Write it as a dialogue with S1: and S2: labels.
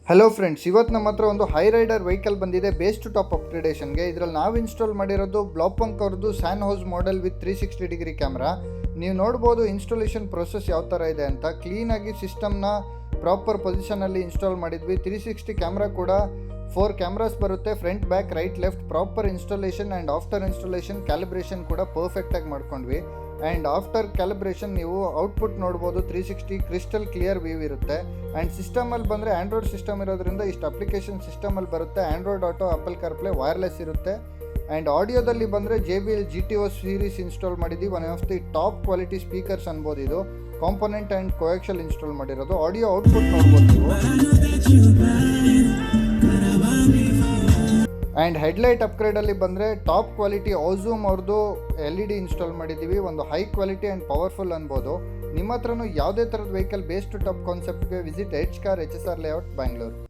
S1: Hello friends, ಇವತ್ತು ನಮ್ಮ ಹತ್ರ ಒಂದು ಹೈ ರೈಡರ್ ವೆಹಿಕಲ್ ಬಂದಿದೆ ಬೇಸ್ ಟು ಟಾಪ್ ಅಪ್ಗ್ರೇಡೇಷನ್ಗೆ. ಇದರಲ್ಲಿ ನಾವು ಇನ್ಸ್ಟಾಲ್ ಮಾಡಿರೋದು ಬ್ಲಾಪಂಕ್ ಅವ್ರದ್ದು San house model with 360 degree camera. ನೀವು ನೋಡ್ಬೋದು ಇನ್ಸ್ಟಾಲೇಷನ್ ಪ್ರೊಸೆಸ್ ಯಾವ ಥರ ಇದೆ ಅಂತ. ಕ್ಲೀನಾಗಿ ಸಿಸ್ಟಮ್ನ ಪ್ರಾಪರ್ ಪೊಸಿಷನಲ್ಲಿ ಇನ್ಸ್ಟಾಲ್ ಮಾಡಿದ್ವಿ. 360 ಕ್ಯಾಮ್ರಾ ಕೂಡ 4 ಕ್ಯಾಮ್ರಾಸ್ ಬರುತ್ತೆ, front back right left. Proper installation and after installation calibration ಕೂಡ ಪರ್ಫೆಕ್ಟಾಗಿ ಮಾಡ್ಕೊಂಡ್ವಿ. ಆ್ಯಂಡ್ ಆಫ್ಟರ್ ಕ್ಯಾಲಿಬ್ರೇಷನ್ ನೀವು ಔಟ್ಪುಟ್ ನೋಡ್ಬೋದು. 360 ಕ್ರಿಸ್ಟಲ್ ಕ್ಲಿಯರ್ ವ್ಯೂ ಇರುತ್ತೆ. ಆ್ಯಂಡ್ ಸಿಸ್ಟಮಲ್ಲಿ ಬಂದರೆ ಆ್ಯಂಡ್ರಾಯ್ಡ್ ಸಿಸ್ಟಮ್ ಇರೋದ್ರಿಂದ ಇಷ್ಟು ಅಪ್ಲಿಕೇಶನ್ ಸಿಸ್ಟಮಲ್ಲಿ ಬರುತ್ತೆ. Android auto, Apple CarPlay, wireless ಇರುತ್ತೆ. ಆ್ಯಂಡ್ ಆಡಿಯೋದಲ್ಲಿ ಬಂದರೆ JBL GTO ಸೀರೀಸ್ ಇನ್ಸ್ಟಾಲ್ ಮಾಡಿದ್ದೀವಿ. One of the top quality speakers ಅನ್ಬೋದು. ಇದು ಕಾಂಪೊನೆಂಟ್ ಆ್ಯಂಡ್ ಕೋಯಾಕ್ಷಲ್ ಇನ್ಸ್ಟಾಲ್ ಮಾಡಿರೋದು. ಆಡಿಯೋ ಔಟ್ಪುಟ್ ನೋಡ್ಬೋದು ನೀವು. ಆ್ಯಂಡ್ ಹೆಡ್ಲೈಟ್ ಅಪ್ಗ್ರೇಡಲ್ಲಿ ಬಂದರೆ ಟಾಪ್ ಕ್ವಾಲಿಟಿ ಔಝೂಮ್ ಅವ್ರದ್ದು LED ಇನ್ಸ್ಟಾಲ್ ಮಾಡಿದ್ದೀವಿ. ಒಂದು ಹೈ ಕ್ವಾಲಿಟಿ ಆ್ಯಂಡ್ ಪವರ್ಫುಲ್ ಅನ್ಬೋದು. ನಿಮ್ಮ ಹತ್ರನೂ ಯಾವುದೇ ಥರದ ವೆಹಿಕಲ್ ಬೇಸ್ ಟು ಟಾಪ್ ಕಾನ್ಸೆಪ್ಟ್ಗೆ visit HCar HSR layout, Bangalore.